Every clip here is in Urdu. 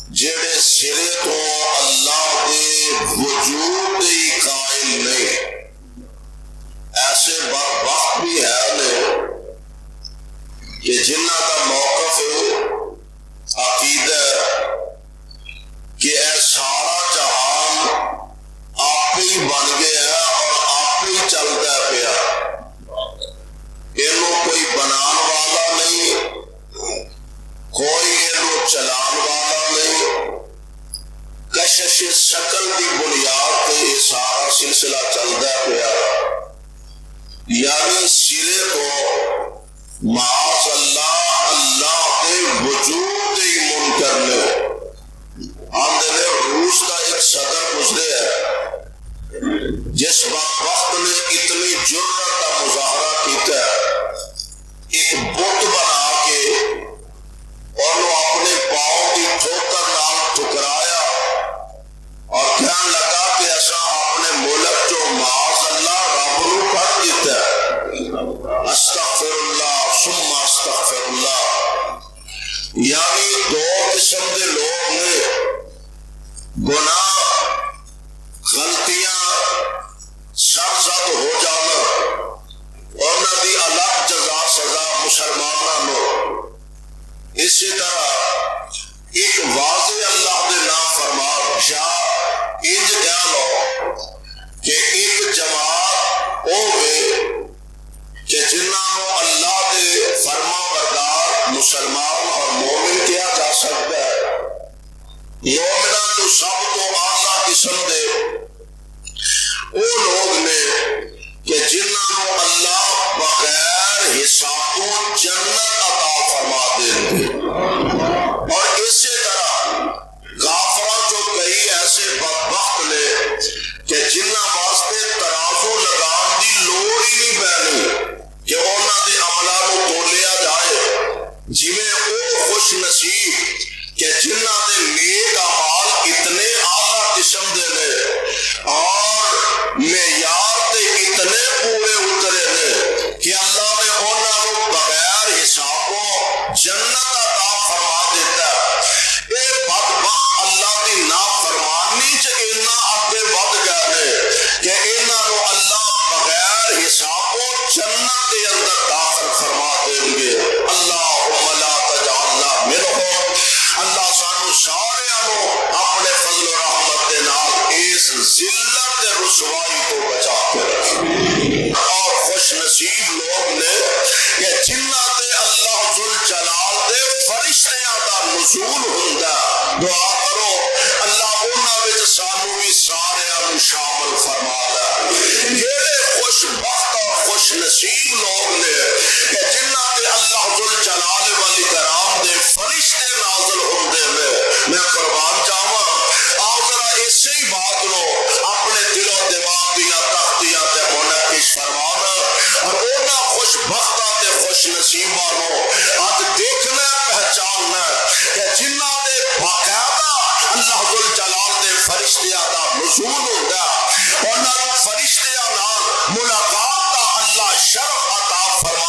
جڑے سرے تو اللہ دے وجود ہی قائل نہیں، ایسے بدبخت بھی ہے کہ جنہ کا موقف عقیدہ کہ اے سارا جہان آپ ہی بن گیا ہے اور آپ ہی چلتا پیا، یہ کوئی بنان والا نہیں، کوئی یہ چلان والا نہیں، کشش شکل کی بنیاد پہ یہ سارا سلسلہ چلتا پیا، یعنی سرے کو معاذ اللہ اللہ کے وجود ہی منکر نے۔ آندھے روس کا ایک صدر گزرے ہے جس وقت نے اتنی جرت کا مظاہرہ کیتا ہے، ایک بت بنا کے اور اپنے پاؤں کی ٹھوکر نال ٹھکرایا اور کہنے لگا کہ ایسا اپنے ملک جو معاذ اللہ رب نو کر دیتا ہے، استغفر اللہ ثم استغفر اللہ۔ یعنی دو قسم کے لوگ نے، گناہ غلطیاں سرزد ہو جانا اور نہ دی الگ جزا سزا مسلمانوں کو، اسی طرح ایک واضح اللہ دے نام فرمان یا انج کہہ لو کہ ایک جماعت ہوئے کہ جنہوں اللہ دے فرما بردار مسلمان اور مومن کیا جا سکتا ہے۔ مومنہ تو سب تو اعلیٰ قسم دے وہ لوگ نے کہ جنہوں اللہ بغیر حساب و جنت عطا فرما دیں گے، اور اسی طرح غافرہ جو کئی ایسے بدبخت نے کہ جنہ واسطے ترازو لگان دی لوڑ ہی نہیں پینی کہ انہاں دے عملہ کو تولیا جائے، جویں او خوش نصیب کہ جنہ دے نیک اعمال اتنے اعلیٰ قسم دے نے اور معیار دے اتنے پورے اترے نے کہ اللہ نے انہاں کو بغیر حساب و جنت عطا فرما دیتا ہے۔ اے بدبخت اللہ دی نافرمانی چ اتنا اگے ود گئے نے کہ انہاں کو اللہ بغیر حساب و جنت کے اندر داخل فرما دیں گے۔ اللہم لا تجعلنا منہم، اللہ سانو سارے اپنے فضل و رحمت کے نال اس ذلت تے رسوائی کو بچا کے رکھے۔ اور خوش نصیب لوگ نے کہ جنہ تے اللہ ذوالجلال دے فرشتیاں دا نزول ہوندا، دعا کرو اللہ انہاں وچ سانو بھی سارے شامل فرما لے۔ یہ خوش بخت اور خوش نصیب لوگ نے کہ جنہ تے اللہ ذوالجلال والاکرام دے فرشتے نازل ہوندے میں قربان جاواں۔ آؤ ذرا اسی ہی بات نو اپنے دل و دماغ دیاں تختیاں تے منعکس فرمانا اور انہاں خوش بختاں تے خوش نصیباں نو اج دیکھنا پہچاننا کہ جنہ دے باقاعدہ اللہ ذوالجلال دے فرشتیاں دا نزول ہوندا، انہاں نو فرشتیاں نال ملاقات دا اللہ شرف عطا فرما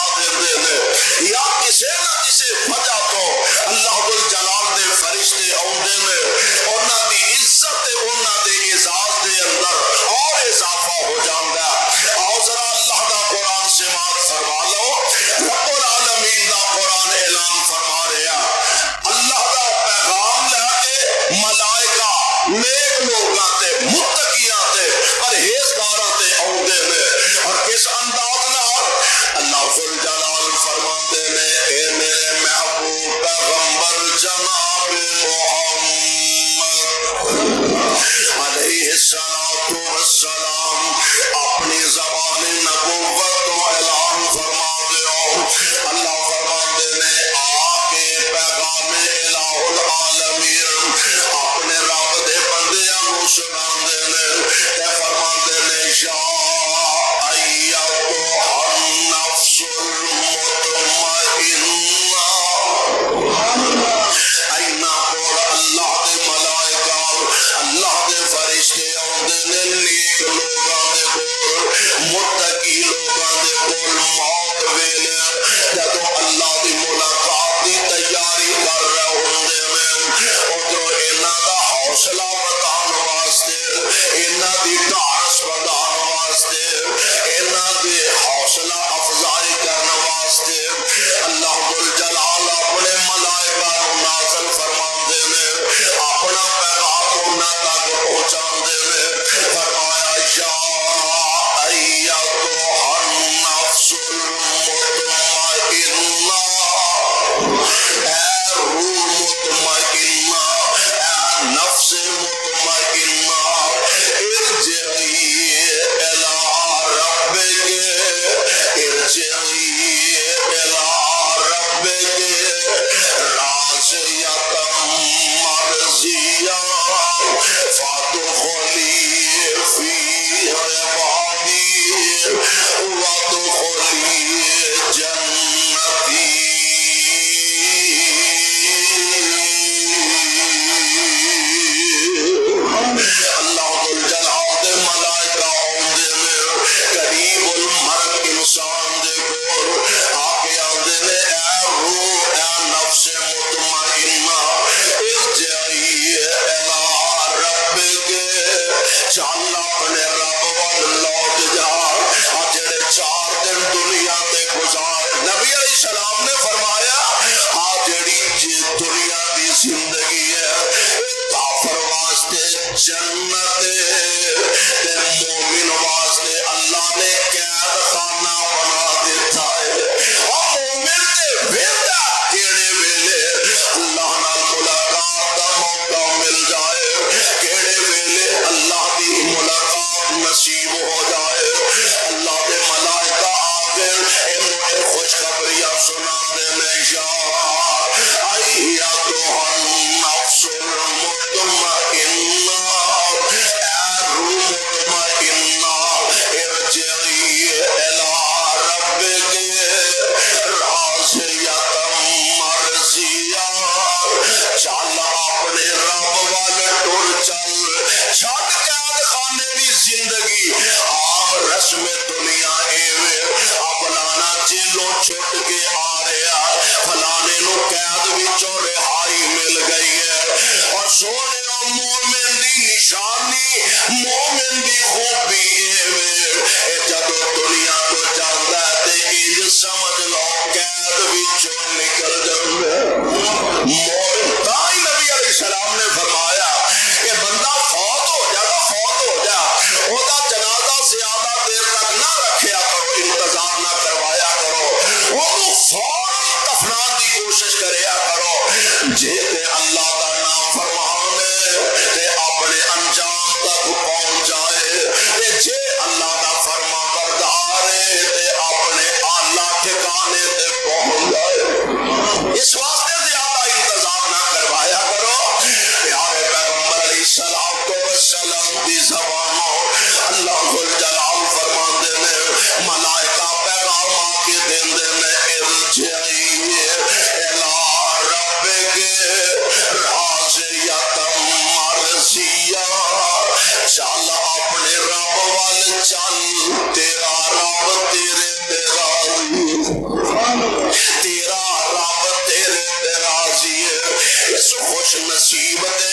نصیب دے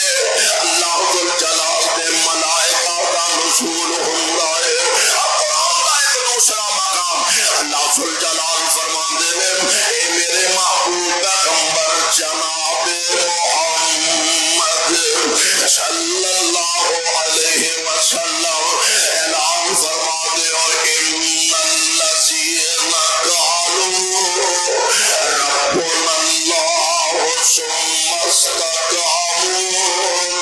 اللہ ذل جلال دے ملائکہ دا نزول ہوندا ہے قرآن دا ایک دوسرا مقام اللہ ذل جلال فرماندے نے اے میرے محبوب پیغمبر جناب محمد صلی اللہ علیہ وسلم اعلان فرما دے اور ان الذین قالوا ربنا اللہ ثم استقاموا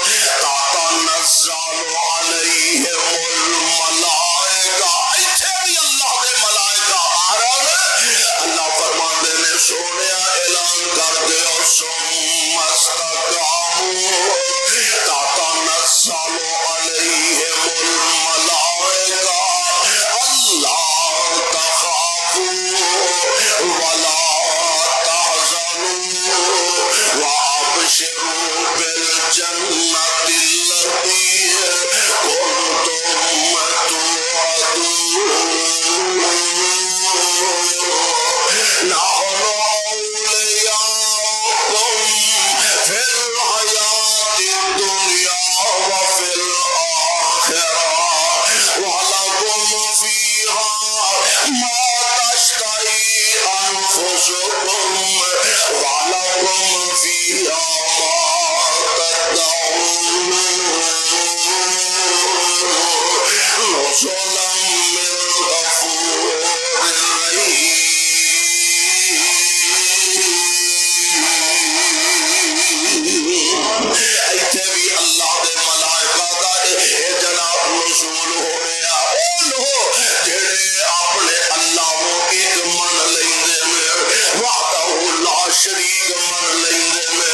تتنزل علیہم الملائکہ ایتھے بھی اللہ دے ملائکہ آ رہے ہیں اللہ فرماندے نے سونیا اعلان کر دے اور ثم استقاموا تتنزل علیہم الملائکہ اللہ تخافوا ولا تحزنوا وابشروا بالجنة التي كنتم توعدون نحن أولياؤكم في الحياة الدنيا وفي الآخرة ولكم فيها ما تشتهي أنفسكم ولكم فيها ما تدعون نزلا من غفور رحيم ایتھے بھی اللہ دے ملائکہ دا اے جناب نزول ہو رہا او لو جڑے اپنے اللہ نو ایک من لیندے نے وحدہ لا شریک من لیندے نے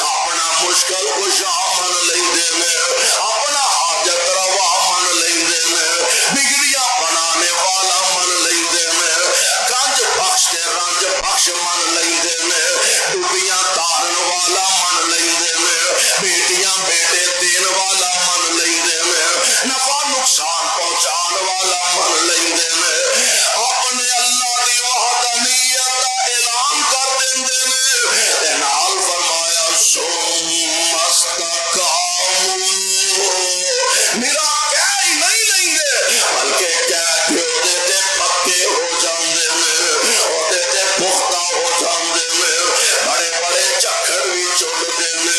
اپنا مشکل کشا من لیندے نے اپنا حاجت روا من لیندے نے بگڑیاں بنانے والا من لیندے نے گنج بخش تے رنج بخش من لیندے نے ڈوبیاں تارن والا من لیندے نے بیٹیاں بیٹے دین والا من لیندے نے نفع نقصان پہنچان والا من لیندے نے اپنے اللہ دی وحدانیت دا اعلان کر دیندے نے تے نال فرمایا ثم استقاموا میرا کہہ ہی نہیں لیندے بلکہ کہہ کے اودے تے پکے ہو جاندے نے اودے تے پختہ ہو جاندے نے بڑے بڑے چکر بھی چڑھدے نے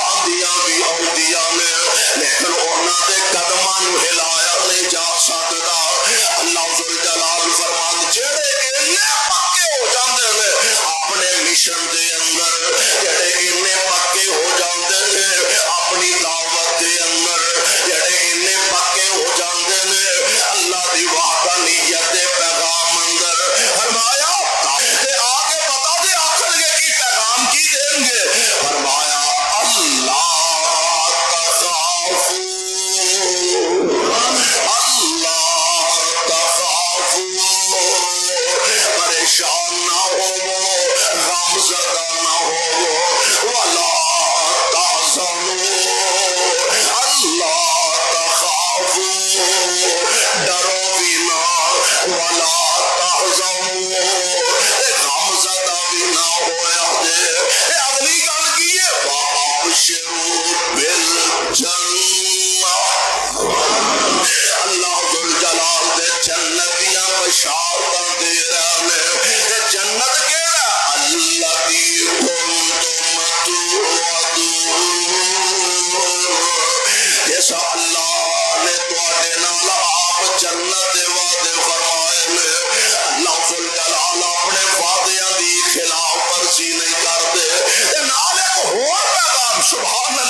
آندیاں بھی آندیاں نے لیکن انہاں دے قدماں نو ہلایا نہیں جا سکدا اللہ ذل جلال فرمان جڑے اینے پکے ہو جاندے نے اپنے مشن دے اندر جڑے اینے پکے ہو جاندے نے اپنی دعوت دے اندر جڑے اینے پکے ہو جاندے نے اللہ دی وحدانیت دے پیغام اندر فرمایا تے آگے بتا دے آکھن گے کی پیغام کی دیں گے فرمایا اللہ تخافوا پریشان نہ ہو غم زدہ نہ ہو ولا تحزنوا اللہ تخافوا ڈرو بھی نہ ولا تحزنوا غم زدہ بھی نہ ہویا دے اگلی گل کی ہے وابشروا بالجنہ اللہ ذل جلال دے جنتیاں بشارتاں دے رہے نے جنت کیڑا الذی کنتم توعدون جیسا اللہ نے تواڈے نال آپ جنت دے وعدے فرمائے نے اللہ ذل جلال اپنے وعدیاں دی خلاف ورزی نہیں کردے تے نال ایک ہور پیغام سبحان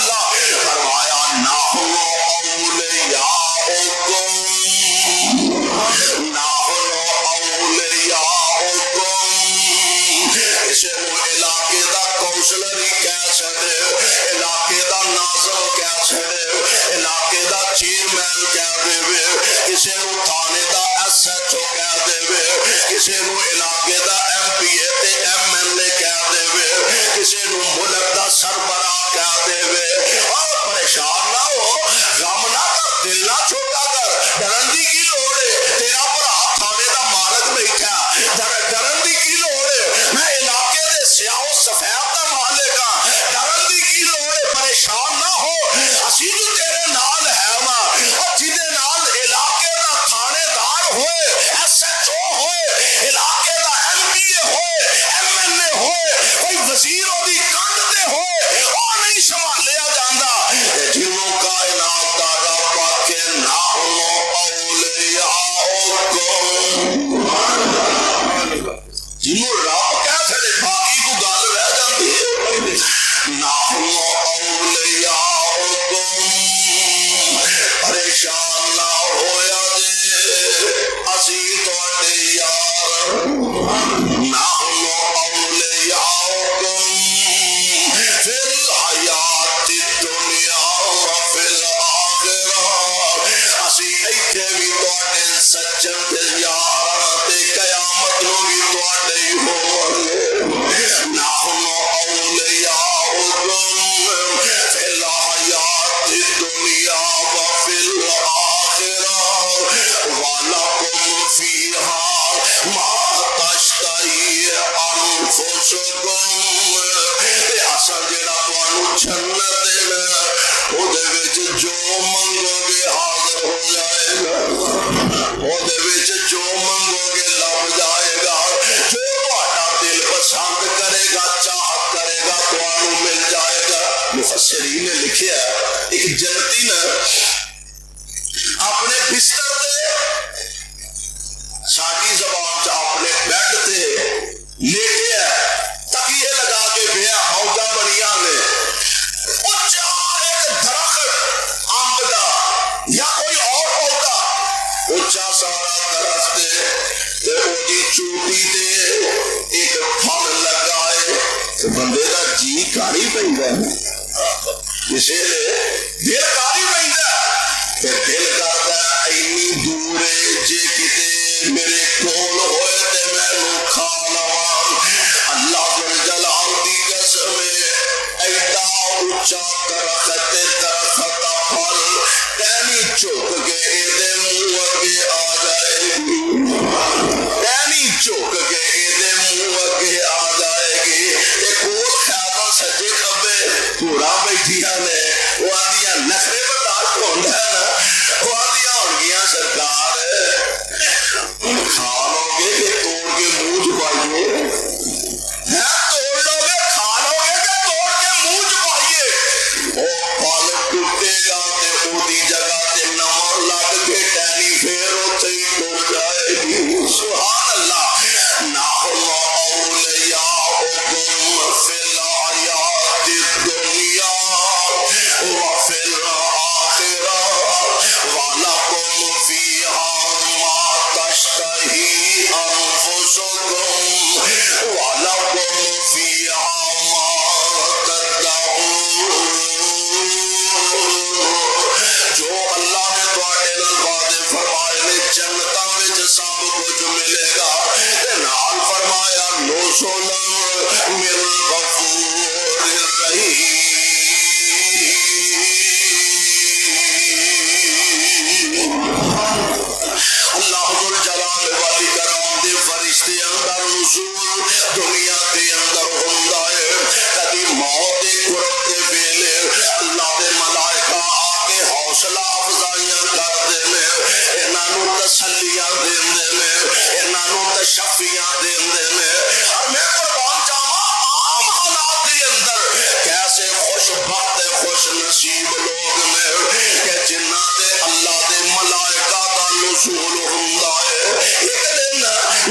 پریشان نہ ہویا جے اسی تواڈے یار نحن اولیاؤکم فی الحیات الدنیا وفی الآخرہ اسی ایتھے بھی تواڈے سجن تے یار تے قیامت نو بھی تواڈے ہی ہوونگے نحن اولیاؤکم فی الحیات الدنیا وفی الآخرہ وَلَكُمْ فِيهَا مَا تَشْتَهِي أَنفُسُكُمْ اساں جڑا تانوں جنت دینا او دے وچ جو منگو گے حاضر ہو جائے گا او دے وچ جو منگو گے لب جائے گا جو تہاڈا دل پسند کرے گا چاہت کرے گا تانوں مل جائے گا مفسرین نے لکھیا ایک جنتی نے اپنے بستر تے ساڈی زبان چ اپنے بیڈ تے لیٹیا تکیے لگا کے پیا موجاں بنیاں نے اچھا ایک درخت امب دا یا کوئی اور پودا اچھا سارا درخت تے او دی چوٹی تے ایک پھل لگا ہے تے بندے دا جی کاری پیندا ہے کسے دے دل کاری پیندا تے دل کردا اینی دور جے کتے میرے کول ہوئے تے مینوں کھا لواں اللہ جل جلال دی قسم ایڈا اونچا درخت درخت دا پھل تینی چوک کے اے دے منہ اگے آ جائے گی تینی چوک کے اے دے منہ اگے آ جائے گی تے کول خیاباں سجے کھبے پورا بیٹھیاں نے وہ آدیاں نخرے برداشت ہوندا ہے نا وہ آدیاں ہونگیاں سرکار کھا لو گے کہ توڑ کے منہ چھپائیے توڑ لو گے کھا لو گے کہ توڑ کے منہ چھپائیے وہ پھل ٹوٹے گا تے او دی جگہ تے نواں لگ کے ٹہنی پھر اوتھے ہی ٹر جائے گی سبحان اللہ نحن اولیاؤکم فی الحیات الدنیا وفی الآخرہ وَلَكُمْ فِيهَا مَا تَشْتَهِي أَنفُسُكُمْ وَلَكُمْ فِيهَا مَا تَدَّعُونَ جو اللہ نے تواڈے نال وعدے فرمائے نے جنتاں وچ سب کچھ ملے گا تے نال فرمایا نُزُلًا مِّن غَفُورٍ رَحِيمٍ اللہ ذل جلال والی کرام دے فرشتے اندر نزول دنیا دے اندر ہوندا ہے کدی موت دے قرب دے ویلے اللہ دے ملائکہ آ کے حوصلہ افزائیاں کردے نے انہاں نوں تسلیاں دیندے نے انہاں نوں تشفیاں دیندے نے اور میں قربان جاواں عام حالات دے اندر کیسے خوش بخت خوش نصیب لوگ نے کہ جنہاں دے اللہ دے ملائکہ دا نزول ہوندا ہے ایک دن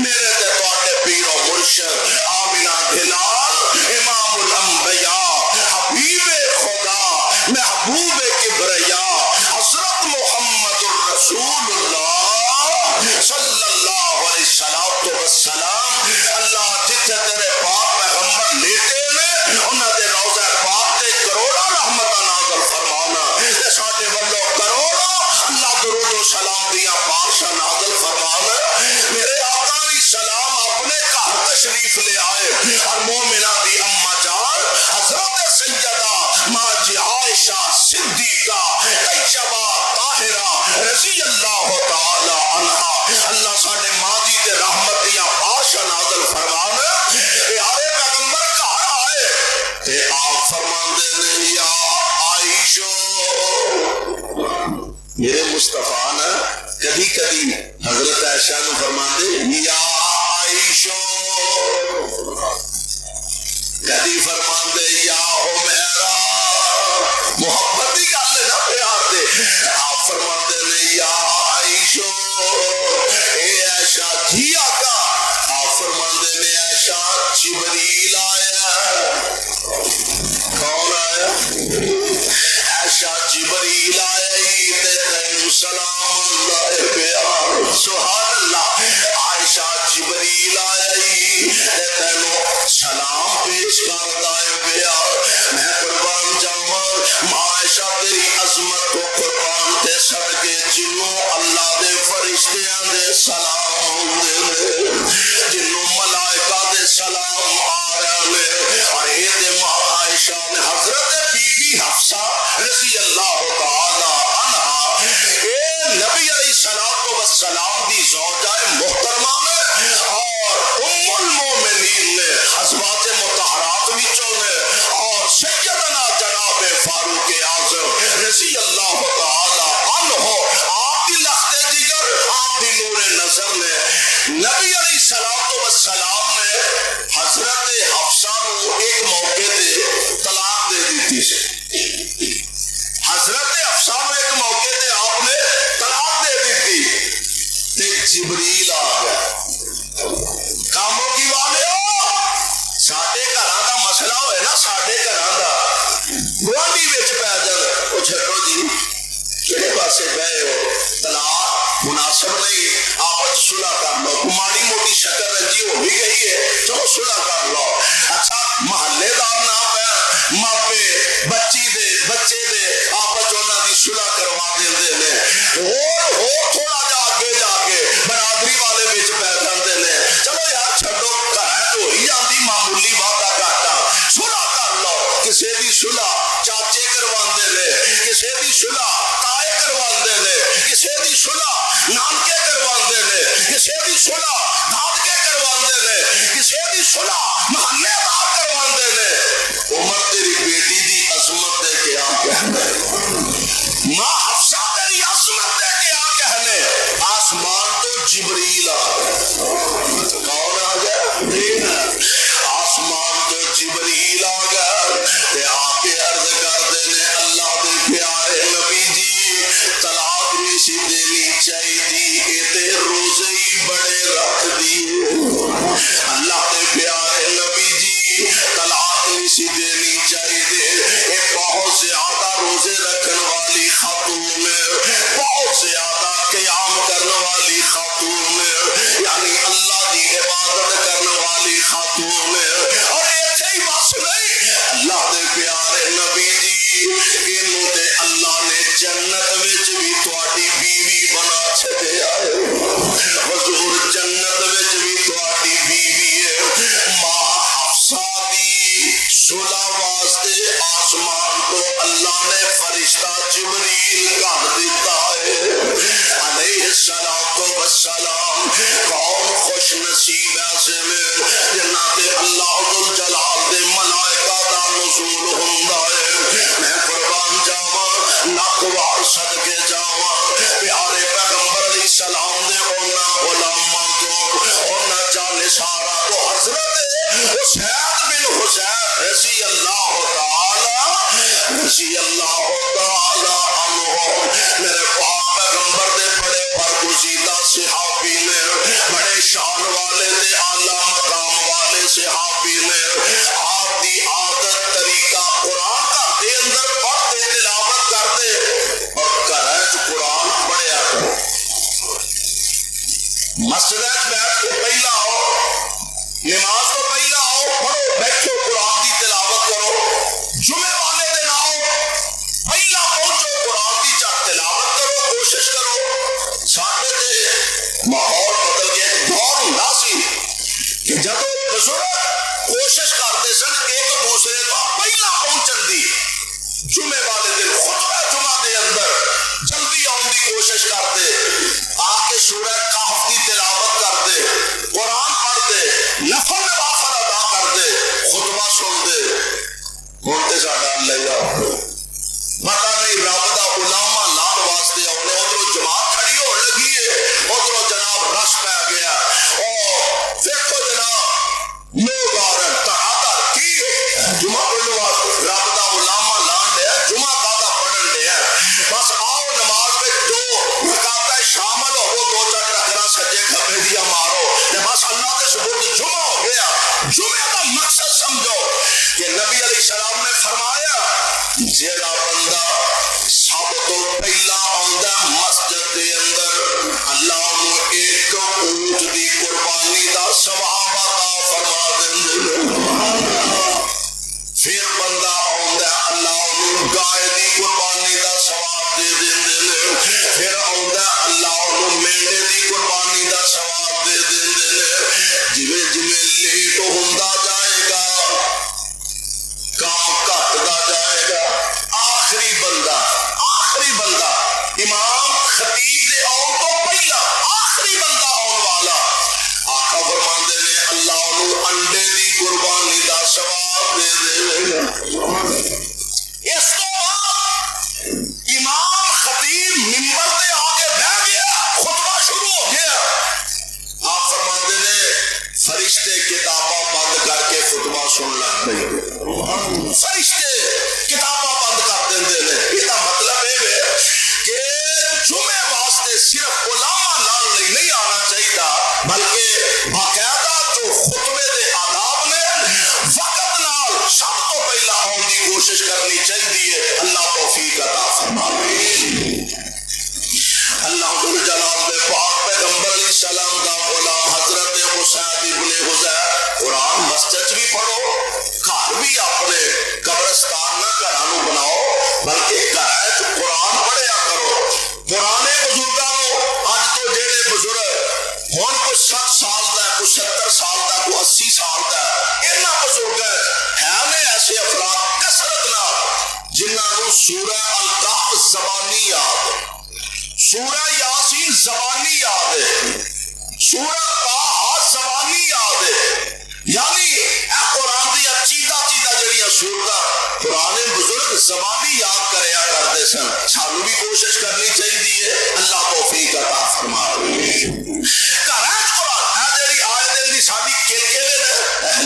میرے تے تواڈے پیر و مرشد آمینہ دلال امام الانبیاء حبیب خدا محبوب کبریا حضرت محمد الرسول اللہ صلی اللہ علیہ وسلم اللہ جتھے تیرے پاک پیغمبر لیٹے نے انہاں دے روضہ پاک تے کروڑاں رحمتاں نازل فرمانا تے ساڈے والوں کروڑاں اللہ درود و سلام دیاں بارشاں نازل فرمانا میرے آقا علیہ السلام اپنے گھر تشریف لے آئے اور مومنہ دی اماں جان حضرت سیدہ ماں جی عائشہ صدیقہ طیبہ طاہرہ رضی اللہ تعالی عنہا اللہ ساڈے ماں جی تے رحمت دیاں بارشاں نازل فرمانا پیارے پیغمبر گھر آئے تے آپ فرماندے نے یا عائشہ میرے مصطفیٰ نا کبھی کبھی حضرت عائشہ کو فرماندے یا عائشہ کبھی فرماندے یا حمیرہ محبت کی گل ہے نا پیار دے آپ فرماندے نے یا عائشہ اے عائشہ جی آقا آپ فرماندے نے عائشہ جبریل آیا کون آیا حفصہ رضی اللہ تعالی عنہا اے نبی علیہ السلام دی زوجہ محترمہ میں اور ام المومنین نے حضرات مطہرات وچوں نے اور سیدنا جناب فاروق اعظم رضی اللہ تعالی عنہ آپ کی لخت جگر آپ کی نور نظر نے نبی علیہ السلام نے حضرت حفصہ کو ایک موقع تے طلاق دے دیتی سی حضرت حفصہ کو ایک موقع تے آپ نے طلاق دے دیتی تے جبریل آ گیا کاموں کی والے ہو ساڈے گھراں دا مسئلہ ہوئے نا ساڈے گھراں دا گوانڈی وچ پے جان او چھڈو جی کہڑے پاسے گئے ہو طلاق مناسب نہیں آپ صلح کر لو ماڑی موٹی شکل رنجی ہو بھی گئی ہے چلو صلح کر لو اچھا محلے دار نہ پہ ماپے بچے دے آپس انہاں دی صلح کروا دیندے نے ہو تھوڑا جا اگے جا کے برادری والے وچ پے جاندے نے چلو یار چھڈو گھر تو ہی جاندی معمولی بات دا گھاٹا صلح کر لو کسے دی صلح چاچے کرواندے نے کسے دی صلح تائے کرواندے نے کسے دی صلح نانکے کرواندے نے کسے دی صلح دادکے کرواندے نے کسے دی صلح محلے دار کرواندے نے عمر تیری بیٹی دی عظمت دے کے آ کہنے ماں حفصہ تیری عظمت دے کے آ کہنے آسمان تو جبریل آ گیا کون آ گیا آسمان تو جبریل آ گیا تے آ کے عرض کر دینے اللہ دے پیارے نبی جی طلاق نہیں سی دینی چاہیے تے روزے ہی بڑے رکھ دیے اللہ دے پیارے نبی جی طلاق نہیں سی دینی چاہیے ایک بہت زیادہ روزے رکھنے والی خاتون بہت زیادہ قیام کرنے والی خاتون یعنی اللہ دی عبادت کرنے والی خاتون اور ایسے ہی بس نہیں اللہ دے پیارے نبی جی اینو تے اللہ نے جنت وچ بھی تواڈی بیوی بنا چھڈیا ہے حضور جنت وچ بھی تواڈی بیوی ہے ماں حفصہ دی صلح واسطے آسمان تو اللہ نے فرشتہ جبریل کر دیتا ہے علیہ السلام کون خوش نصیب ایسے میں جنہ تے اللہ ذو جلال دے ملائکہ دا نزول ہوندا ہے میں قربان جاواں لاکھ وار صدقے جاواں پیارے پیغمبر علیہ السلام دے انہاں غلاماں تو انہاں جان سارا تو حضرت حسین بن حسین رضی اللہ تعالی عنہ میرے پاک پیغمبر دے بڑے برگزیدہ صحابی نے بڑے شان والے تے اعلی مقام والے صحابی نے آپ دی عادت طریقہ قرآن گھر دے اندر پڑھتے تلاوت کرتے اور گھر قرآن پڑھیا کرو مسجد بیٹھ کے پہلا آؤ نماز تو پہلا آؤ پڑھو بیٹھو قرآن دی تلاوت کرو جمعے والے دن آؤ پہلا پہنچو قرآن دی چاہ تلاوت کرو کوشش کرو ساڈے تے ماحول بدل گیا دور ہوندا سی کہ جب بزرگ کوشش کرتے سن ایک دوسرے کو پہلا پہنچن دی جمعے والے دن خطبہ جمعہ دے اندر جلدی آن دی کوشش کرتے آ کے سورہ کہف دی تلاوت کرتے قرآن پڑھتے نفل نوافل ادا کرتے خطبہ سنتے ہوں تے ساڈا اللہ پتہ نہیں رب دا علامہ لان واسطے آنے ادھروں جماعت کھڑی ہون لگی ہے ادھروں جناب رش پہ گیا او دیکھو جناب لوگ آ رہے ہیں تڑا کی جمعہ پڑھنے واسطے رب دا علامہ لان دیا جمعہ کادا پڑھن دیا بس آؤ نماز میں دو رکعتیں شامل ہو وہ دو چار ٹکرا سجے کھبے دیا مارو بس اللہ کے سبوت جمعہ ہو گیا جمعہ کا مقصد سمجھو کہ نبی علیہ السلام نے فرمایا جیڑا بندہ سب تو پہلا آندا مسجد دے اندر اللہ نو ایک اونٹ دی قربانی دا ثواب عطا فرما دیندے پھر بندہ آندا اللہ نو گائے دی قربانی دا ثواب دے دیندے پھر آندا اللہ نو مینڈے دی قربانی دا ثواب دے دیندے جویں جویں لیٹ ہوندا جائے گا کام گھٹدا جائے گا سورہ الکہف زبانی یاد ہے، سورہ یاسین زبانی یاد ہے، سورہ طٰہٰ زبانی یاد ہے، یعنی اے قرآن دی چیزاں جڑیاں سورتاں پرانے بزرگ زبانی یاد کریا کرتے سن، سانوں بھی کوشش کرنی چاہیے، اللہ توفیق عطا فرمائے۔ گھراں قرآن اے جڑی آیت دی ساڈی کیلکے نے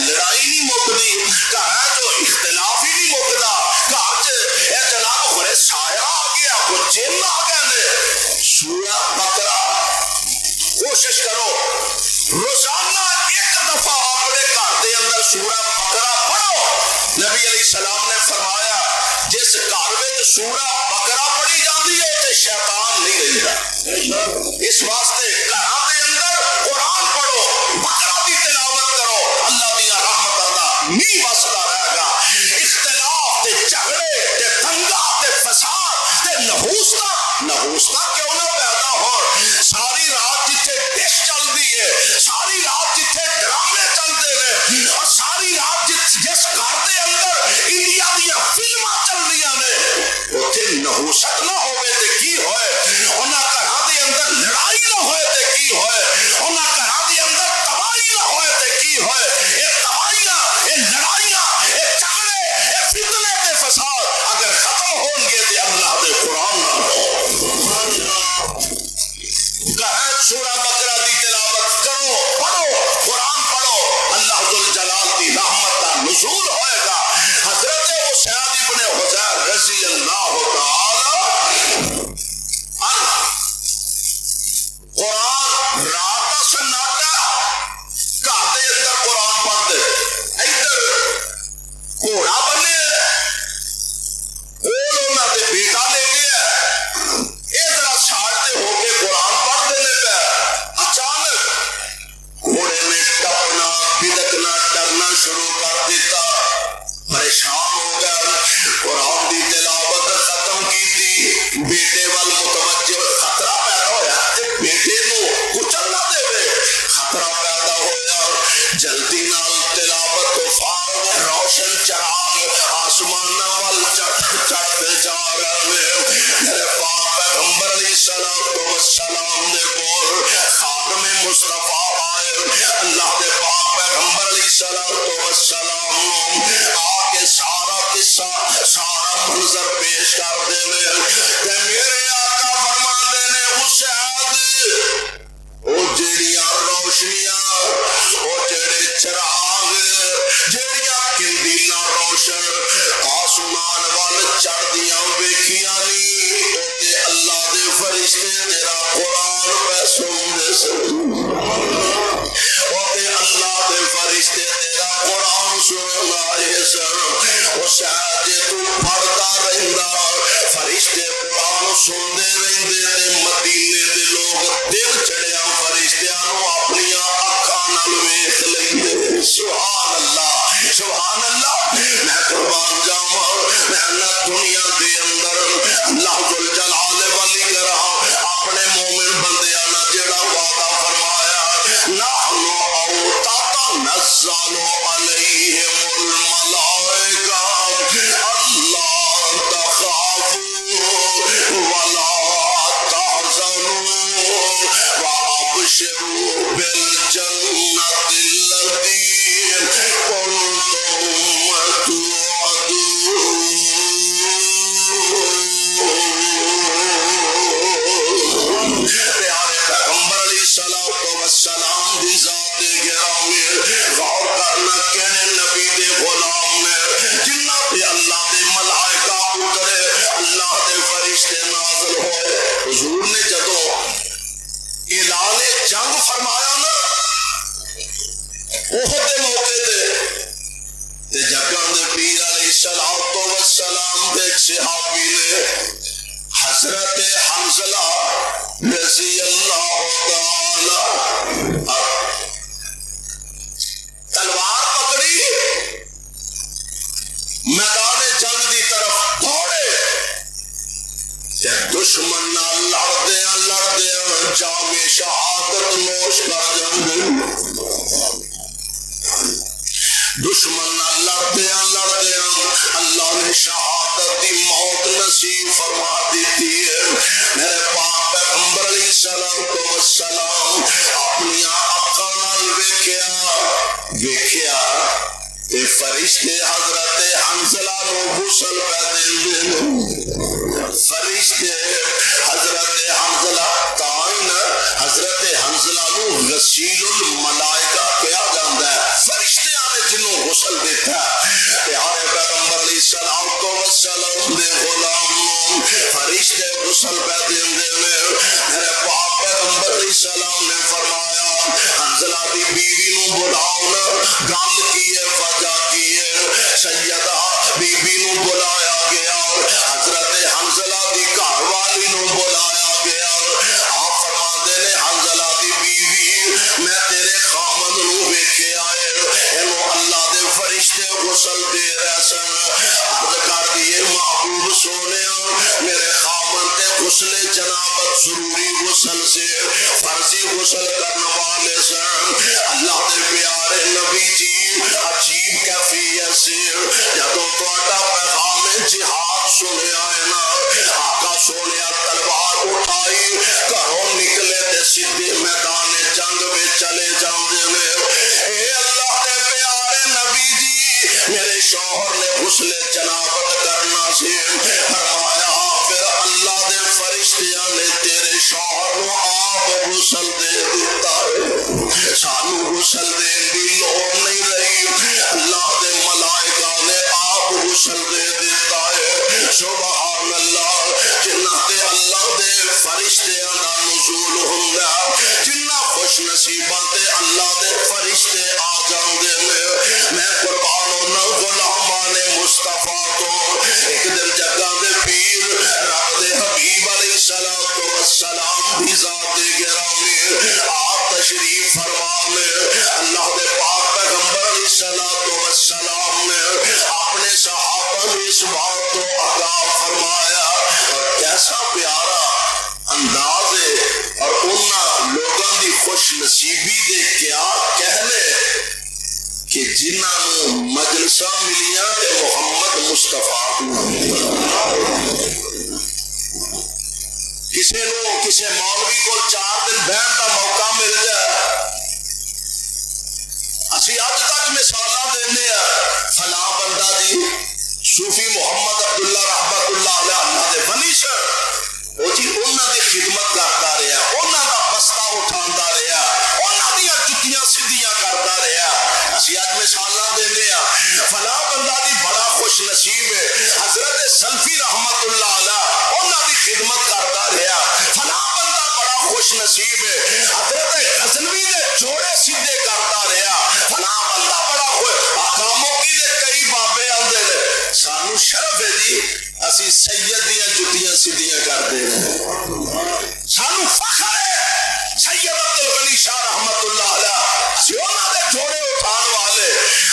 لڑائی نہیں مکدی، گھراں جو اختلاف ہی نہیں مکدا، گھر چ اے جناب خورے سایہ آ گیا، کوئی جن آ گئے نے۔ سورہ بقرہ کوشش کرو روزانہ ایک دفعہ اپنے گھر دے اندر سورہ بقرہ پڑھو۔ نبی علیہ السلام نے فرمایا جس گھر وچ سورہ بقرہ پڑھی جاتی ہے تے شیطان نہیں رہندا، اس واسطے گھراں دے اندر قرآن پڑھو، بقرہ دی تلاوت کرو، اللہ دیاں رحمتاں دا نہیں وسدا رہے گا۔ اختلاف تے جھگڑے تے دنگا تے فساد تے نحوستا کیوں نہ پیدا ہو، ساری رات جتھے ڈش چلدی ہے، ساری رات جتھے ڈرامے چلتے ہیں، اور ساری رات جس گھر دے اندر انڈیا دیاں فلماں چلدیاں نے اوتھے نحوست نہ ہوئے تے کی ہوئے، انہاں گھراں دے اندر لڑائی نہ ہوئے تے کی ہوئے، انہاں گھراں دے اندر تباہی نہ ہوئے تے کی ہوئے۔ اے تباہیاں، اے لڑائیاں، اے جھگڑے، اے فتنے تے فساد اگر ختم ہون گے تے اللہ دے قرآن نال سورہ بقرہ دی تلاوت کرو، پڑھو، قرآن پڑھو، اللہ ذوالجلال دی رحمت کا نزول ہوئے گا۔ حضرت اسید ابن حضیر رضی اللہ تعالی عنہ، قرآن رات کا سناٹا، گھر دے اندر قرآن پڑھتے، ادھر گھوڑا بنے کول انہاں دے بیٹا لے گیا، ادھر ساڑ تے ہو کے قرآن پڑھتے نے پہ، اچانک گھوڑے نے ٹپنا بدکنا ڈرنا شروع کر دیتا، پریشان ہو گیا، قرآن دی تلاوت ختم کی، بیٹے وال متوجہ، خطرہ پیدا ہویا تے بیٹے نو کچل نہ دے، خطرہ پیدا ہویا، جلدی نال تلاوت تو فارغ، روشن چراغ آسمان وال چڑھتے جا رہے ہیں۔ میرے پاک پیغمبر علیہ السلام نے کول خاتم مصطفیٰ آئے، اللہ دے پاک پیغمبر علیہ السلام آ کے سارا قصہ سارا منظر پیش کر دے تے میرے آقا فرماندے نے اسید او جیڑیاں روشنیاں، او جیڑے چراغ، جیڑیاں کندیلاں روشن آسمان وال چڑھدیاں ویکھیاں نہیں، او تے اللہ دے فرشتے تیرا قرآن پہ سنتے سن، او تے اللہ دے فرشتے تیرا قرآن سن لائے سن۔ او شاید جے تو پڑھتا رہندا، فرشتے قرآن سنتے رہندے تے مدینے دے لوگ دل چڑھیا فرشتیاں نو اپنی اکھاں نال ویکھ لیندے۔ سبحان اللہ، سبحان اللہ، میں قربان جاواں، میں دنیا دے اندر اللہ ذوالجلال ولی کرا اپنے مومن بندیاں نال جڑا وعدہ فرمایا، نحن او تتنزل علیہم الملائکہ اللہ تخافوا ولا تحزنوا وابشروا بالجنۃ التي کنتم توعدون۔ پیارے پیغمبر علیہ السلام دی ذات گرامی، غور کرنا کہنے نبی دے غلام نے جنہ پہ اللہ دے ملائکہ اترے، اللہ دے فرشتے نازل ہوئے۔ حضور نے جدو اعلان جنگ فرمایا نا احد دے موقع تے جگہ دے پیر علیہ السلام دے ایک صحابی نے حضرت حنظلہ رضی اللہ تعالی تلوار پکڑی، میدان جنگ دی طرف دوڑے، دشمن نال لڑدے جام شہادت نوش کر جاندے، دشمن نال لڑدے اللہ نے شہادت شہادت دی موت نصیب فرما دیتی ہے. میرے پاک پیغمبر علیہ الصلوۃ والسلام اپنی آنکھاں نال ویکھیا تے فرشتے حضرت حنظلہ نو غسل پہ دیندے. فرشتے حضرت حنظلہ تائن حضرت حنظلہ نو غسیل الملائکہ کہا جاتا ہے. فرشتیاں نے جنوں غسل دیتا ہے. پیارے پیغمبر علیہ الصلوۃ والسلام دے غلام فرشتے غسل پہ دیندے نے. میرے پاک پیغمبر علیہ السلام نے فرمایا حنظلہ دی بیوی نو بلاؤ نا. گل کی ہے وجہ کی ہے. سیدہ بیوی نو بلایا گیا. حضرت حنظلہ دی گھر والی نو بلایا گیا. آپ فرماتے نے حنظلہ دی بیوی میں تیرے خامد نو ویکھے آئے اینو اللہ دے فرشتے غسل دے رہے سن. عرض کر دیے محبوب سونیا میرے خامد تے غسل جنابت ضروری غسل سے فرضی غسل کرنے والے سن. اللہ دے پیارے نبی جی عجیب کیفیت سے جدوں تہاڈا پیغام جہاد سنیا ہے نا آقا سونیا تلوار اٹھائی گھروں نکلے تے سیدھے میدان جنگ میں چلے جاندے نے. اے اللہ دے پیارے نبی جی میرے شوہر نے غسل جنابت کرنا سی. فرمایا پھر اللہ دے فرشتیاں نے تیرے شوہر نو آپ غسل دے دیتا ہے. سانو غسل دین دی لوڑ نہیں رہی. اللہ دے ملائکہ نے آپ غسل دے دیتا ہے. سبحان اللہ. جنہ تے اللہ دے فرشتیاں دا نزول ہوندا جنہ خوش نصیباں تے اللہ دے فرشتے آ جاندے نے. میں قربان ہونا غلامان مصطفیٰ تو ایک دن جگہ دے پیر رب دے حبیب علیہ الصلوۃ والسلام بھی ذات گرامی آپ تشریف فرما میں اللہ دے پاک پیغمبر علیہ الصلوۃ والسلام نے اپنے صحابہ کو اس بات کو آگاہ فرمایا. اور کیسا پیارا انداز ہے اور انہاں لوگاں دی خوش نصیبی دے کیا کہنے کہ جنہاں نو مجلساں ملیاں تے محمد مصطفیٰ کسے نو کسے مولوی کو 4 دن بہن دا موقع مل جائے. اسی اج تک مثالاں دینے فلاں بندہ جی صوفی محمد عبداللہ رحمت اللہ علیہ اللہ دے بنی سر وہ جی انہاں دی خدمت کرتا رہا انہاں دا بستہ اٹھاندا رہا انہاں دیاں جتیاں سیدھیاں کرتا رہا. اسی اج مثالاں دینے فلاں بندہ دی بڑا خوش نصیب ہے حضرت سلفی رحمت اللہ علیہ انہاں دی خدمت کرتا رہا. فلاں بندہ بڑا خوش نصیب ہے حضرت غزنوی دے جوڑے سیدھے کرتا رہا. فلاں بندہ بڑا خوش اقاموں کی دے کئی بابے آندے نے. سانو شرف ہے جی اسی سید دیاں جتیاں سیدھیاں کرتے ہیں. سانو فخر ہے سید عبدالغنی شاہ رحمت اللہ علیہ اسی انہاں دے جوڑے اٹھان والے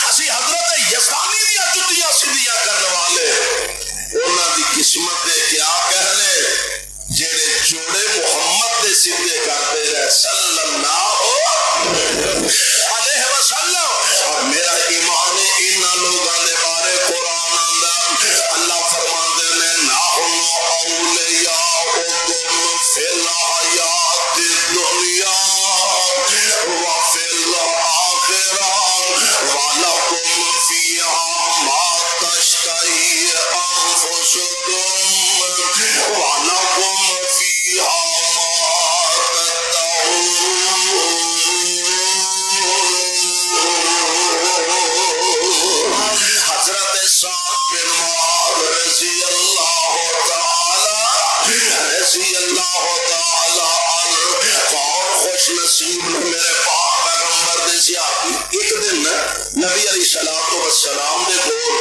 اسی حضرت یزدانی دیاں جتیاں سیدھیاں کرنے والے. انہاں دی قسمت دے کیا کہنے جڑے جوڑے محمد دے سیدھے کرتے رہے صلی اللہ علیہ وسلم. اور میرا ایمان انہاں لوگاں دے بارے قرآن آندا اللہ فرماندے نے نحن اولیاؤکم فی الحیات الدنیا وفی الآخرہ ولکم فیہا ما تشتہی انفسکم ولکم فیہا ما تدعون. حضرت سعد بن معاذ رضی اللہ تعالی عنہ اور خوش نصیب میرے پاک پیغمبر دے صحابی ایک دن نبی علیہ الصلوۃ والسلام دے کول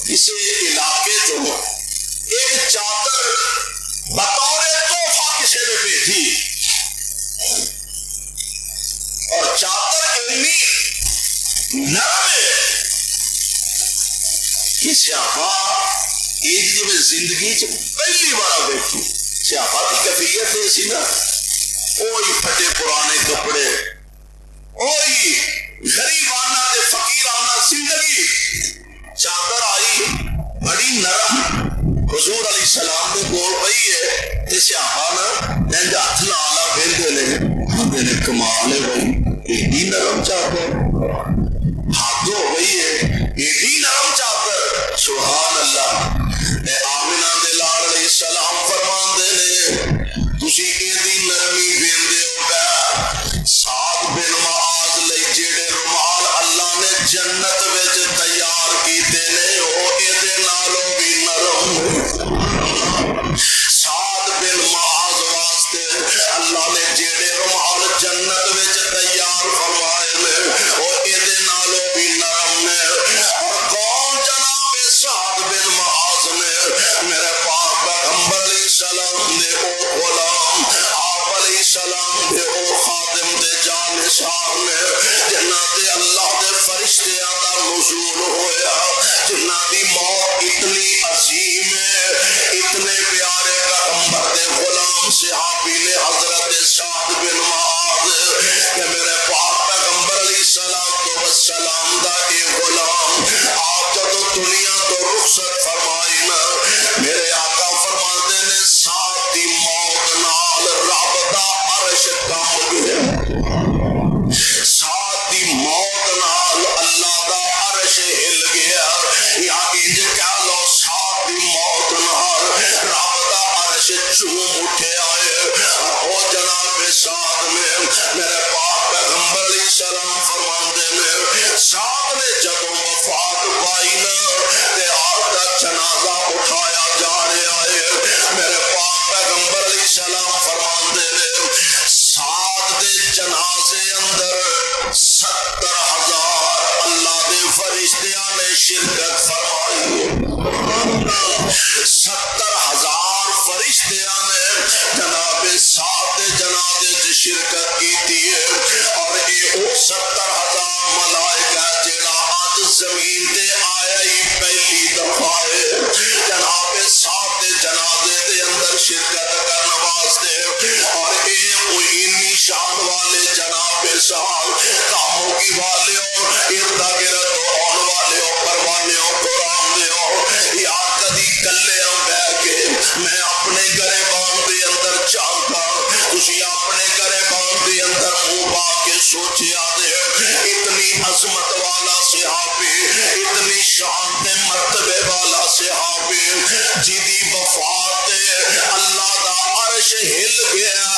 کسی علاقے تو ایک چادر بطور تحفہ کسی نے بھیجی اور چادر اتنی نرم ہے کہ صحابہ ایک جی میں زندگی پہلی بار دیکھی. صحابہ کی کیفیت ایسی نا وہی پھٹے پرانے کپڑے وہی غریبانہ دے فقیرانہ زندگی. چادر آئی بڑی نرم حضور علیہ السلام دے کول پئی ہے تے صحابہ نا انج ہاتھ لا لا ویندے نے کمال ہے بھائی ایڈی نرم چادر حد ہو گئی ہے ایڈی نرم چادر سبحان اللہ اے آمنہ دے لال علیہ السلام فرماندے نے تسی ایڈی نرمی ویندے ہو پیا سعد بن معاذ لئی جڑے رومال اللہ نے جنت وچ تیار کیتے نے او ایدے نالوں بھی نرم سعد بن معاذ واسطے اللہ نے جڑے رومال جنت وچ تیار فرمائے نے او ایدے نالوں بھی نرم نے اور کون جناب سعد بن معاذ نے میرے پاک پیغمبر علیہ السلام نے او غلام آپ علیہ السلام دے او خادم دے جانثار نے جنہ تے اللہ دے فرشتیاں دا نزول ہویا جنہ دی موت اتنی عظیم ہے اتنے پیارے پیغمبر دے غلام صحابی نے حضرت سعد بن معاذ کہ میرے پاک پیغمبر علیہ السلام دا اے غلام آپ جب دنیا تو رخصت فرمائی نا میرے آقا فرماتے نے سعد دی موت نال رب دا عرش کم گیا سعد دی موت نال اللہ دا عرش ہل گیا یا انج کہہ لو سعد دی موت نال رب دا عرش چوم اٹھے آئے او جناب سعد میں میرے پاک پیغمبر علیہ السلام فرماندے نے سعد نے جدوں وفات پائی نا تے آپ دا جنازہ اٹھایا جا رہا ہے میرے پاک پیغمبر علیہ السلام فرماندے نے سعد دے جنازے اندر 70,000 اللہ دے فرشتیاں نے شرکت فرمائی 70,000 فرشتیاں نے جناب سعد دے جنازے تے شرکت کیتی ہے اور اے او 70,000 ملائکہ جڑا اج زمین تے آیا ہی پہلی دفعہ ہے جناب سعد دے جنازے دے اندر شرکت کرن واسطے اور اے کوئی انی شان والے جناب سعد کاموں کی والے ہو ارد گرد آن والے ہو پروانے ہو قرآن دے ہو یا کدی کلے ہو بہ کے میں اپنے گریبان دے اندر چاہتا تسی اپنے گریبان دے اندر منہ پا کے سوچیا دے اتنی عظمت والا صحابی اتنی شان تے مرتبے والا صحابی جدی وفات اللہ دا عرش ہل گیا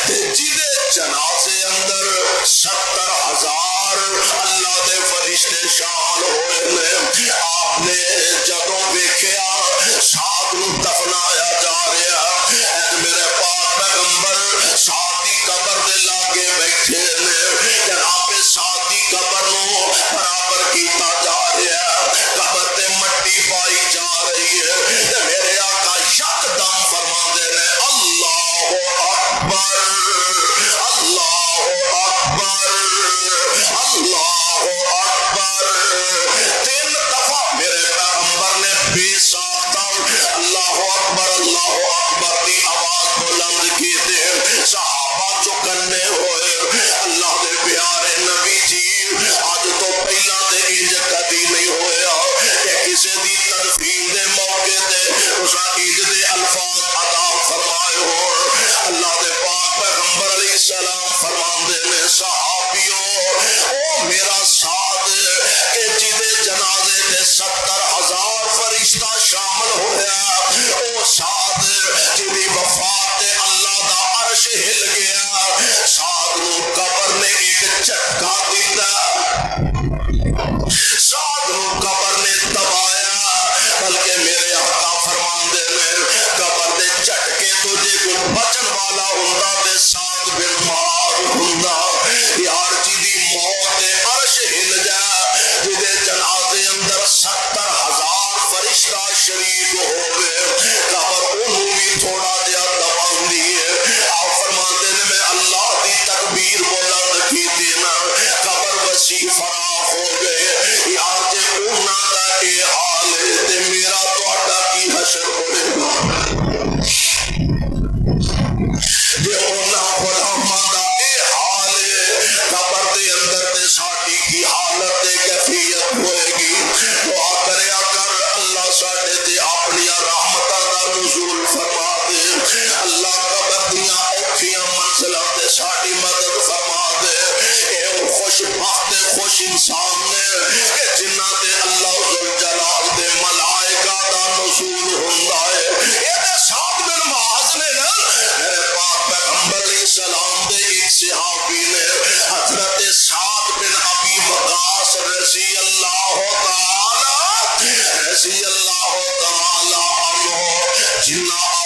تے جدے جنازے اندر 70,000 اللہ دے فرشتے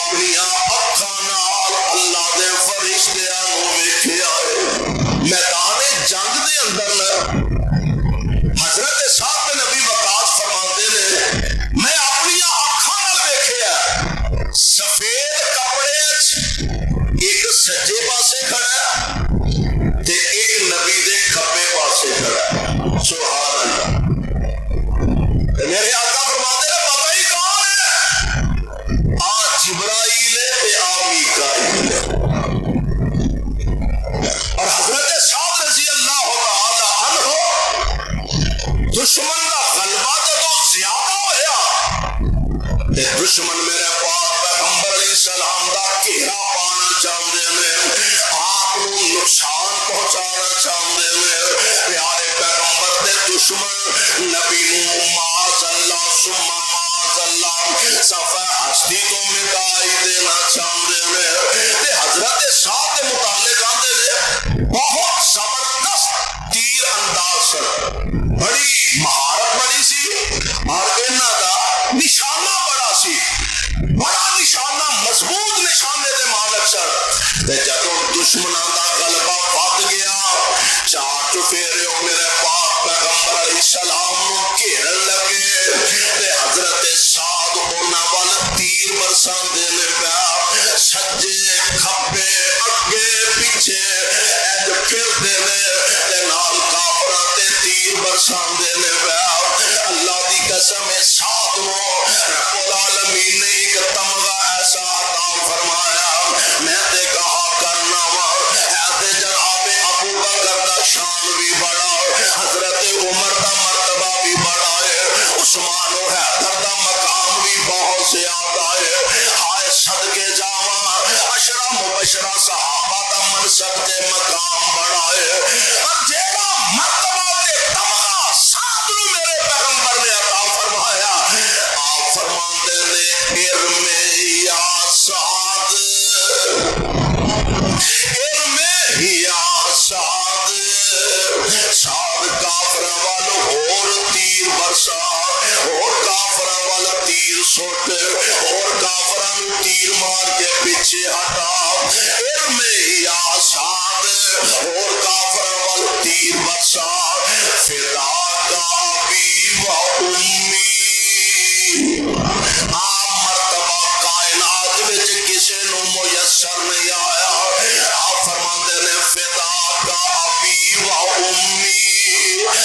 اپنی اکھاں نال اللہ دے فرشتیاں نوں ویکھیا ہے میدان جنگ دے اندر حضرت صاحب نبی وقاص فرماتے نے میں اپنی اکھاں نال ویکھیا سفید کپڑے ایک سجے پاسے کھڑا تے ایک نبی دے کھبے پاسے کھڑا سبحان اللہ میرے آقا فرماتے ہیں بابا ہی کون ہے آ جبرائیل تے آ میکائیل اور حضرت صاحب رضی اللہ تعالی عنہ دشمن دا غلبہ جدوں زیادہ ہویا تے دشمن میرے پاک پیغمبر علیہ السلام دا گھیرا پانا چاہندے نے آپ نو نقصان پہنچانا چاہندے نے پیارے پیغمبر دے دشمن نبی نو معاذ اللہ ثم معاذ اللہ صفحہ ہستی تو مٹائی دینا چاہندے نے تے حضرت صاحب دے متعلق آندے نے بہت زبردست تیر انداز بڑی مہارت بڑی سی اور انہاں دا نشانہ بڑا سی بڑا نشانہ مضبوط نشانے دے مالک سن تے جدوں دشمناں دا غلبہ ود گیا چار چفیرے میرے پاک پیغمبر علیہ السلام نو گھیرن لگے تے حضرت سعد انہاں ول تیر برساندے نے پیا سجے کھبے اگے پیچھے اج پھردے نے تے نال کافراں تے تیر برساندے نے پیا اللہ دی قسم سعد نو رب العالمین نے ایک تمغہ ایسا عطا فرمایا میں تے کہا کرنا وا اے جناب ابو بکر دا شان بھی بڑا حضرت عمر دا مرتبہ بھی بڑا ہے عثمان و حیدر دا مقام بھی بہت زیادہ ہے ہائے صدقے جاواں عشرہ مبشرہ صحابہ دا منصب تے مقام بڑا ہے اور جیڑا مرتبہ تے تمغہ سعد نو میرے پیغمبر نے عطا فرمایا آپ فرماندے نے ارم یا سعد ارم یا سعد سعد کافراں وال ہور تیر برسا اور کافراں وال تیر سٹ اور کافراں نو تیر مار کے پیچھے ہٹا ارم یا سعد اور کافراں وال تیر برسا فدا کا ابی و امی مرتبہ کائنات وچ کسے نو میسر نہیں آیا آپ فرماندے نے فدا کا ابی و امی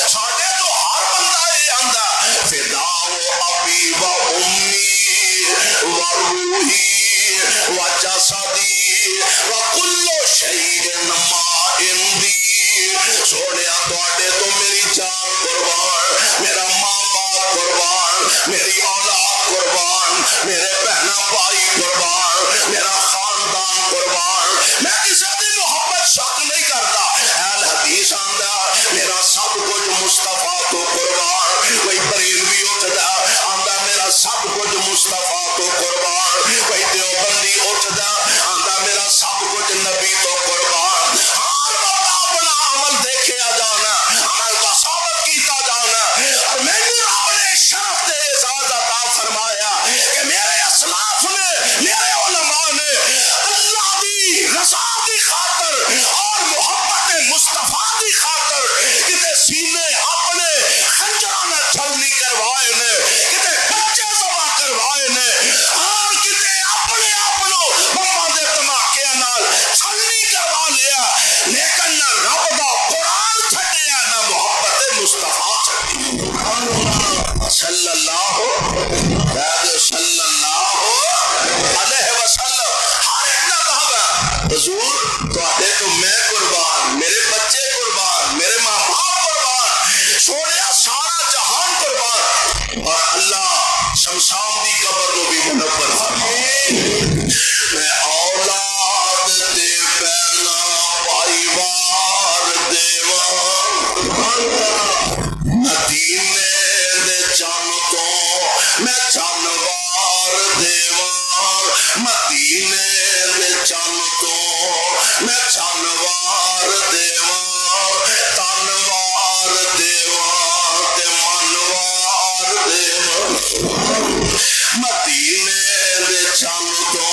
ساڈے تو ہر بندہ یہ آندا فدا و ابی و امی و روحی و جسدی و کل شیء ما عندی سونیا تواڈے تو میری جان قربان میرا ماں باپ قربان میری اولاد قربان میرے بہنا بھائی قربان میرا خاندان قربان میں کسی دی محبت شک نہیں کرتا اہل حدیث آندا میرا سب کچھ مصطفیٰ تو قربان کوئی بریلوی اٹھدا آندا میرا سب کچھ مصطفیٰ تو قربان کوئی دیوبندی اٹھدا آندا میرا سب کچھ نبی تو قربان ہر بندہ اپنا عمل دیکھیا جانا عمل کو ثابت کیتا جانا اور میں نے رب نے شرف دے اعزاز عطا فرمایا کہ میرے اسلاف نے میرے علماء نے اللہ دی رضا دی خاطر اور محبت مصطفیٰ دی خاطر کتے سینے اپنے خنجراں نہ چھلنی کروائے نے کتے بچے ذبح کروائے نے اور کتے اپنے اپنوں بمباں دے دھماکیاں نال چھلنی کروا لیا لیکن نہ رب دا قرآن چھڈیا نہ محبت مصطفیٰ چھڈی صلی اللہ علیہ وسلم ہر ایک نہ کہا حضور تواڈے تو میں قربان میرے بچے قربان میرے ماں باپ قربان سونیا سارا جہان قربان اور اللہ شمشام دی قبر نو بھی منور فرمائے میں اولاد دے بہنا بھائی وار دیواں مدینے دے چن تو میں چنوار دیواں مدینے دے چن تو میں چنوار دیواں تنوار دیواں تے منوار دیواں مدینے دے چن تو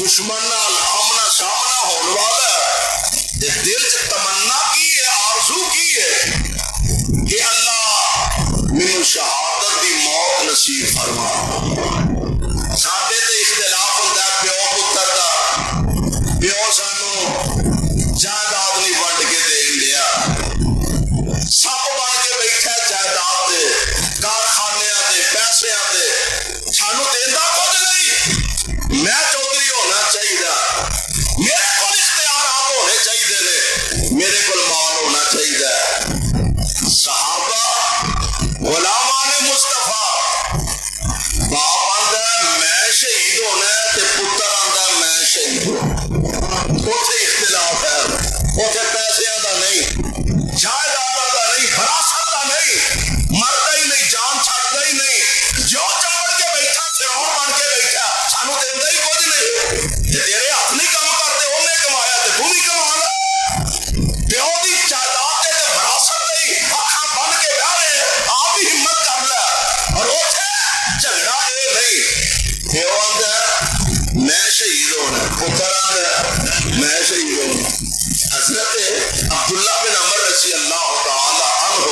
دشمن نال آمنا سامنا ہونے والا ہے، دل چ تمنا کی ہے، آرزو کی ہے کہ اللہ مینوں شہادت دی موت نصیب فرما۔ ساڈے تے اختلاف ہوندا ہے پیو پتر دا، پیو سانوں جائیداد نہیں ونڈ کے دین دیا، سب بن کے بیٹھا جائیداد دے، کارخانیاں دے، پیسیاں دے، سانوں دیندا کچھ نہیں۔ میں چودھری ہونا چاہیے، میرے کو اختیارات ہونے چاہیے نے، میرے کو مال ہونا چاہیے۔ صحابہ غلامان مصطفیٰ، باپ آندا ہے میں شہید ہونا ہے تے پتر آندا ہے میں شہید ہونا، اوتھے اختلاف ہے، اوتھے پیسیاں دا نہیں، جائیداد دا نہیں، وراثت دا نہیں، مردا ہی نہیں، جان چھڈدا ہی نہیں، جو چمڑ کے بیٹھا فرعون بن کے بیٹھا، سانوں دیندا ہی کچھ نہیں، تے تیرے ہاتھ نہیں کام کرتے، انہیں کمایا تے تو بھی کما لے۔ پیو دی جائیداد تے وراثت نہیں، اکھاں بن کے بیٹھ رہے، آپ ہی ہمت کر لے، اور اوتھے جھگڑا اے نہیں، پیو آندا ہے میں شہید ہونا، پتر آندا ہے میں شہید ہونا۔ حضرت عبداللہ بن عمر رضی اللہ تعالی عنہ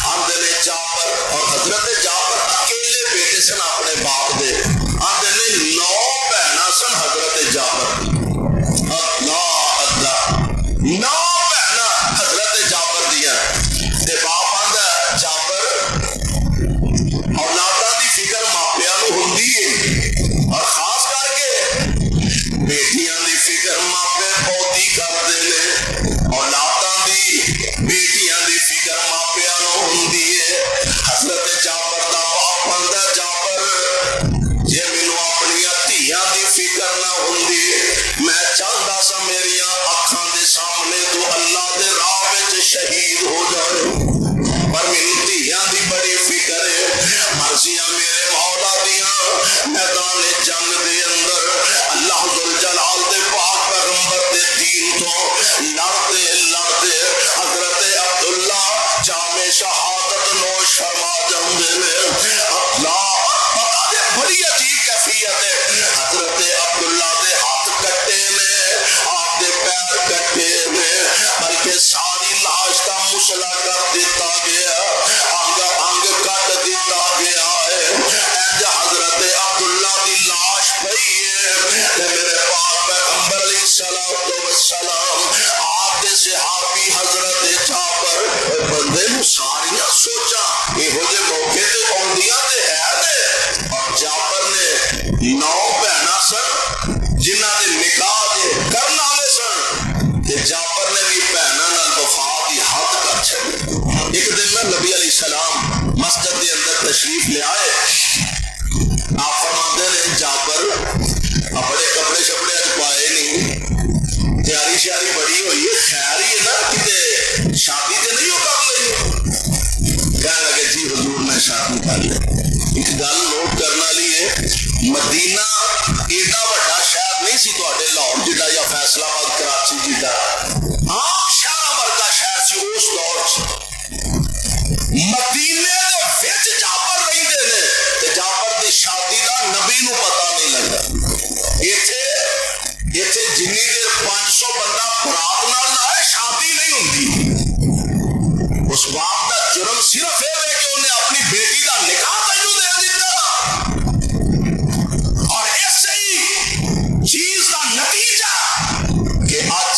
آندے نے جعفر، اور حضرت جعفر اکیلے بیٹے سن اپنے باپ دے، آندے نے 9 بہناں سن حضرت جعفر، اللہ اللہ 9 بہناں حضرت جعفر دیاں، تے باپ آندا ہے جعفر اولاداں دی فکر ماپیاں نوں ہوندی ہے، اور خاص کر کے بیٹیاں دی فکر ماپے بہتی کردے نے، اولاداں دی بیٹیاں دی فکر ماپیاں نوں ہوندی ہے۔ حضرت جعفر دا باپ آندا ہے جعفر جے مینوں اپنیاں دھیاں دی فکر نہ ہوندی، میں چاہندا سا میریاں اکھاں دے سامنے تو اللہ دے راہ وچ شہید ہو جائے، پر مینوں دھیاں دی بڑی فکر ہے، مرضیاں میرے مولا دیاں میدان جنگ دے اندر اللہ ذوالجلال دے پاک پیغمبر دے دین تو لڑتے لڑتے حضرت عبداللہ جامِ شہادت نوش فرما جاندے نے۔ اللہ پتہ دے بڑی عجیب کیفیت ہے، حضرت عبداللہ دے ہاتھ کٹے نے، آپ دے پیر کٹے نے، بلکہ ساری لاش کا مسئلہ کر دیتا گیا، انگ انگ کٹ دیتا گیا ہے، اینج حضرت عبداللہ دی لاش پئی ہے، تے میرے پاک پیغمبر علیہ الصلوۃ والسلام آپ دے صحابی حضرت جعفر، بندے نوں ساریاں سوچاں یہو جے موقع تے آؤندیاں تے ہے نے، اور جعفر نے 9 بہناں سن جنہاں دے نکاح دے کرن والے سن، تے جعفر نے بھی بہناں نال وفا دی حد کر چھڈی۔ ایک دن نا نبی علیہ السلام مسجد دے اندر تشریف لے آئے، آپ فرماندے نے جعفر بڑے کپڑے شپڑے اج پائے نہیں، تیاری شیاری بڑی ہوئی ہے، خیر ہی ہے نا، کتے شادی تے نہیں ہو کر لئی؟ کہنے لگے جی حضور میں شادی کر لی۔ ایک گل نوٹ کرنے والی ہے، مدینہ ایڈا بڑا شہر نہیں سی تواڈے لاہور جڈا یا فیصل آباد کراچی جڈا، عام شہر ورگا شہر سی اس دور چ۔ مدینے دے وچ جعفر رہندے نے تے جعفر دی شادی دا نبی نوں پتہ نہیں لگا۔ ایتھے جنی دیر 500 بندہ برات نال آئے شادی نہیں ہوندی۔ اس باپ دا جرم صرف یہ ہے کہ انہیں اپنی بیٹی دا نکاح تینوں دے دیتا، اور اسی چیز دا نتیجہ کہ آج